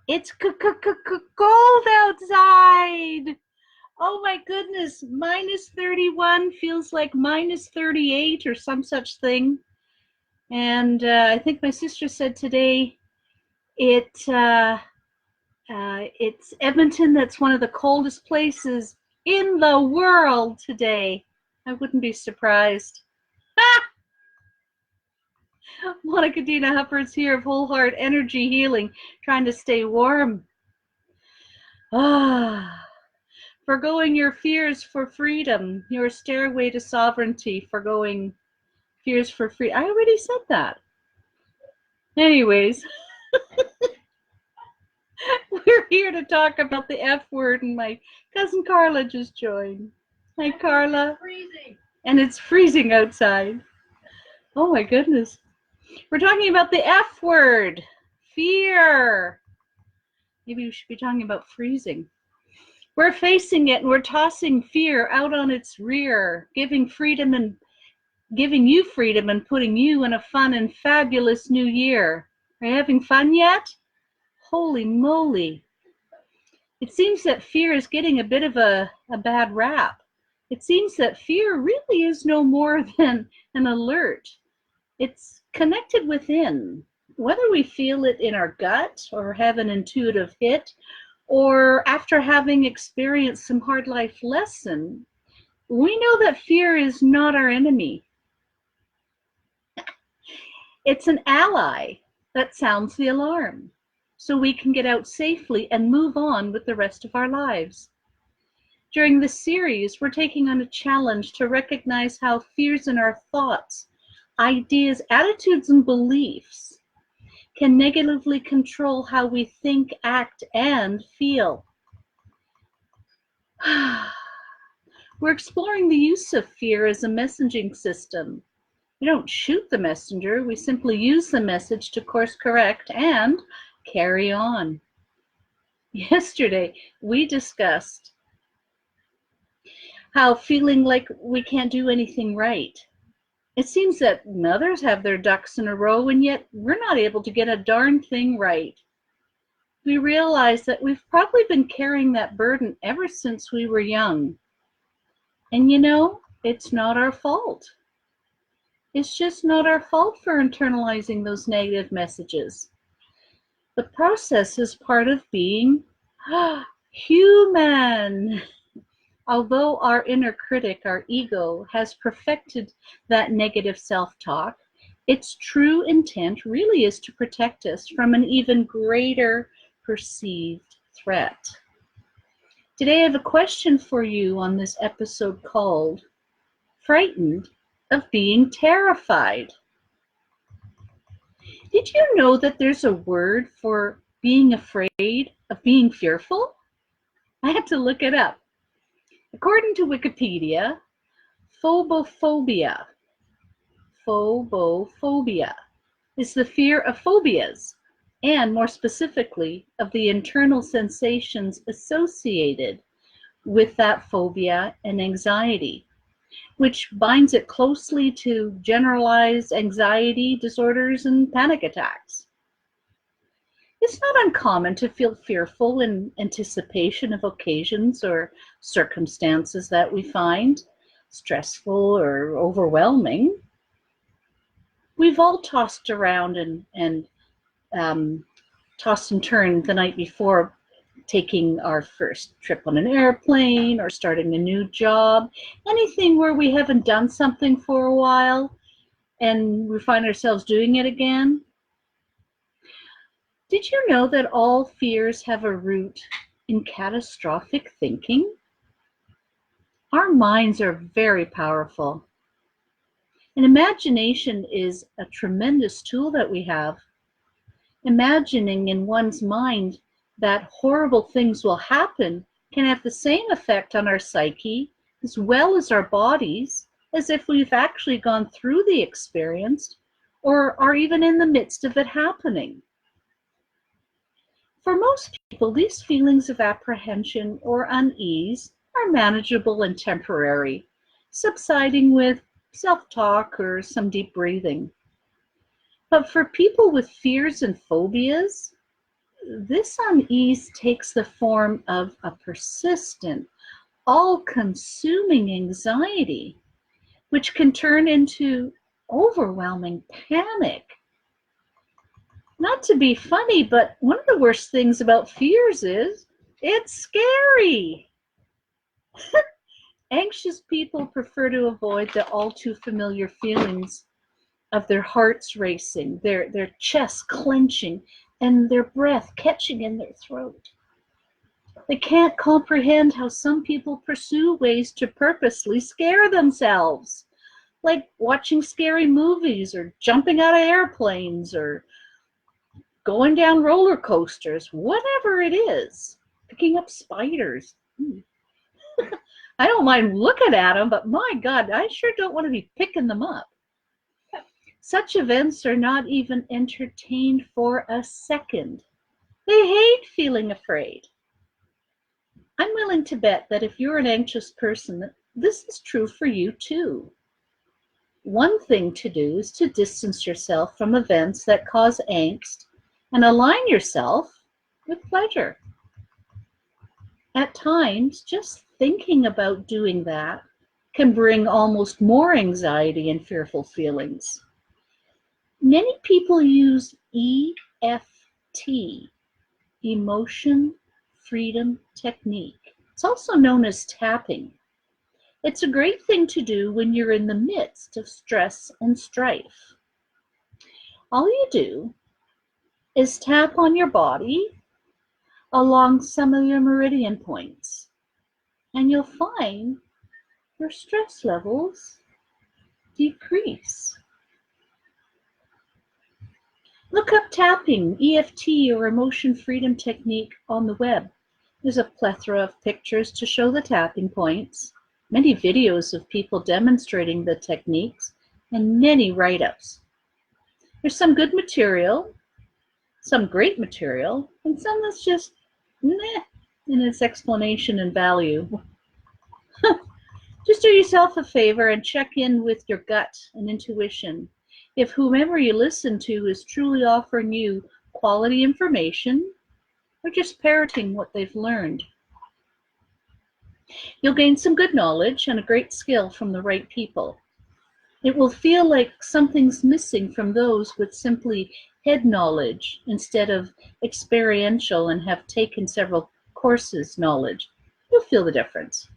It's cold outside. Oh my goodness, minus 31 feels like minus 38 or some such thing. And I think my sister said today it's Edmonton that's one of the coldest places in the world today. I wouldn't be surprised. Monica Dina Hufford's here of Whole Heart Energy Healing, trying to stay warm. Forgoing your fears for freedom, your stairway to sovereignty, forgoing fears for freedom. I already said that. Anyways, we're here to talk about the F word, and my cousin Carla just joined. Hi, Carla. Freezing. And it's freezing outside. Oh my goodness. We're talking about the F word, fear. Maybe we should be talking about freezing. We're facing it and we're tossing fear out on its rear, giving freedom and giving you freedom and putting you in a fun and fabulous new year. Are you having fun yet? Holy moly. It seems that fear is getting a bit of a bad rap. It seems that fear really is no more than an alert. It's connected within. Whether we feel it in our gut or have an intuitive hit, or after having experienced some hard life lesson, we know that fear is not our enemy. It's an ally that sounds the alarm, so we can get out safely and move on with the rest of our lives. During this series, we're taking on a challenge to recognize how fears in our thoughts, ideas, attitudes, and beliefs can negatively control how we think, act, and feel. We're exploring the use of fear as a messaging system. We don't shoot the messenger, we simply use the message to course correct and carry on. Yesterday, we discussed how feeling like we can't do anything right. It seems that others have their ducks in a row, and yet we're not able to get a darn thing right. We realize that we've probably been carrying that burden ever since we were young. And you know, it's not our fault. It's just not our fault for internalizing those negative messages. The process is part of being human. Although our inner critic, our ego, has perfected that negative self-talk, its true intent really is to protect us from an even greater perceived threat. Today I have a question for you on this episode called Frightened of Being Terrified. Did you know that there's a word for being afraid of being fearful? I had to look it up. According to Wikipedia, phobophobia is the fear of phobias, and more specifically, of the internal sensations associated with that phobia and anxiety, which binds it closely to generalized anxiety disorders and panic attacks. It's not uncommon to feel fearful in anticipation of occasions or circumstances that we find stressful or overwhelming. We've all tossed around and tossed and turned the night before taking our first trip on an airplane or starting a new job, anything where we haven't done something for a while and we find ourselves doing it again. Did you know that all fears have a root in catastrophic thinking? Our minds are very powerful. And imagination is a tremendous tool that we have. Imagining in one's mind that horrible things will happen can have the same effect on our psyche as well as our bodies as if we've actually gone through the experience or are even in the midst of it happening. For most people, these feelings of apprehension or unease are manageable and temporary, subsiding with self-talk or some deep breathing. But for people with fears and phobias, This unease takes the form of a persistent, all-consuming anxiety, which can turn into overwhelming panic. Not to be funny, but one of the worst things about fears is it's scary. Anxious people prefer to avoid the all too familiar feelings of their hearts racing, their chests clenching, and their breath catching in their throat. They can't comprehend how some people pursue ways to purposely scare themselves, like watching scary movies or jumping out of airplanes or going down roller coasters, whatever it is, picking up spiders. I don't mind looking at them, but my God, I sure don't want to be picking them up. Such events are not even entertained for a second. They hate feeling afraid. I'm willing to bet that if you're an anxious person, this is true for you too. One thing to do is to distance yourself from events that cause angst and align yourself with pleasure. At times, just thinking about doing that can bring almost more anxiety and fearful feelings. Many people use EFT, Emotion Freedom Technique. It's also known as tapping. It's a great thing to do when you're in the midst of stress and strife. All you do is tap on your body along some of your meridian points, and you'll find your stress levels decrease. Look up tapping, EFT, or Emotion Freedom Technique on the web. There's a plethora of pictures to show the tapping points, many videos of people demonstrating the techniques, and many write-ups. There's some good material, some great material, and some that's just meh in its explanation and value. Just do yourself a favor and check in with your gut and intuition. If whomever you listen to is truly offering you quality information or just parroting what they've learned. You'll gain some good knowledge and a great skill from the right people. It will feel like something's missing from those with simply head knowledge instead of experiential and have taken several courses knowledge. You'll feel the difference.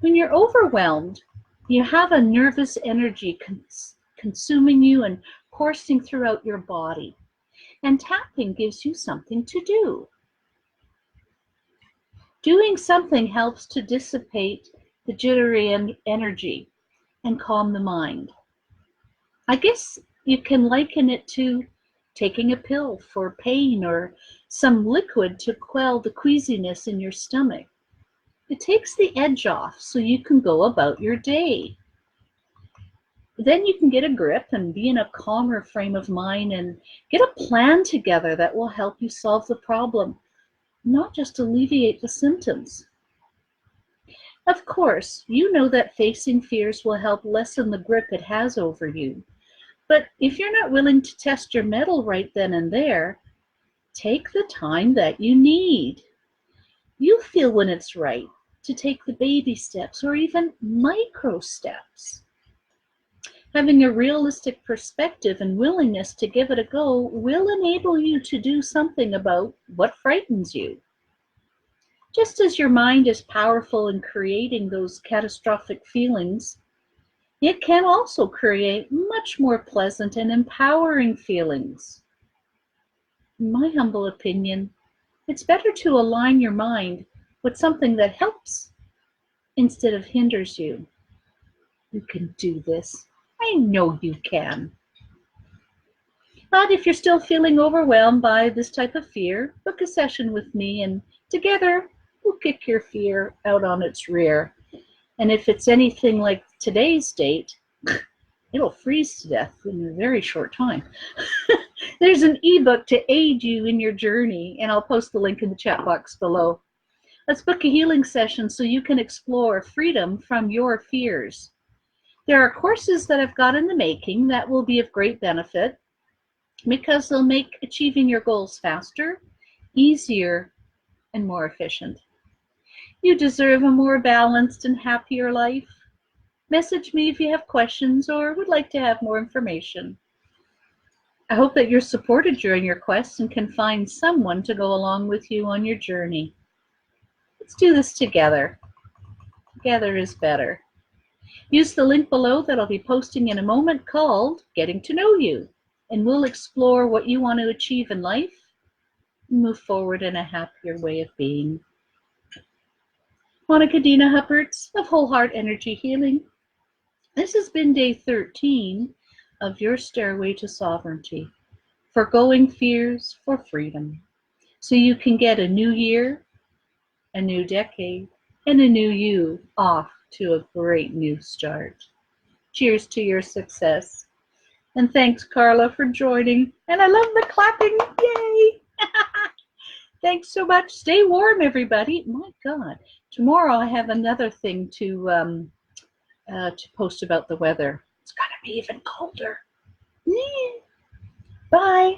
When you're overwhelmed, you have a nervous energy consuming you and coursing throughout your body. And tapping gives you something to do. Doing something helps to dissipate the jittery energy and calm the mind. I guess you can liken it to taking a pill for pain or some liquid to quell the queasiness in your stomach. It takes the edge off so you can go about your day. Then you can get a grip and be in a calmer frame of mind and get a plan together that will help you solve the problem, not just alleviate the symptoms. Of course, you know that facing fears will help lessen the grip it has over you. But if you're not willing to test your mettle right then and there, take the time that you need. You feel when it's right to take the baby steps or even micro steps. Having a realistic perspective and willingness to give it a go will enable you to do something about what frightens you. Just as your mind is powerful in creating those catastrophic feelings, it can also create much more pleasant and empowering feelings. In my humble opinion, it's better to align your mind with something that helps instead of hinders you. You can do this. I know you can. But if you're still feeling overwhelmed by this type of fear, book a session with me and together we'll kick your fear out on its rear. And if it's anything like today's date, it'll freeze to death in a very short time. There's an ebook to aid you in your journey, and I'll post the link in the chat box below. Let's book a healing session so you can explore freedom from your fears. There are courses that I've got in the making that will be of great benefit because they'll make achieving your goals faster easier, and more efficient. You deserve a more balanced and happier life. Message me if you have questions or would like to have more information. I hope that you're supported during your quest and can find someone to go along with you on your journey. Let's do this together. Together is better. Use the link below that I'll be posting in a moment called Getting to Know You, and we'll explore what you want to achieve in life and move forward in a happier way of being. Monica Dina Hupperts of Whole Heart Energy Healing. This has been day 13 of your Stairway to Sovereignty, Forgoing Fears for Freedom, so you can get a new year, a new decade, and a new you off to a great new start. Cheers to your success. And thanks, Carla, for joining. And I love the clapping. Yay! Thanks so much. Stay warm, everybody. My God. Tomorrow I have another thing to post about the weather. It's going to be even colder. Bye.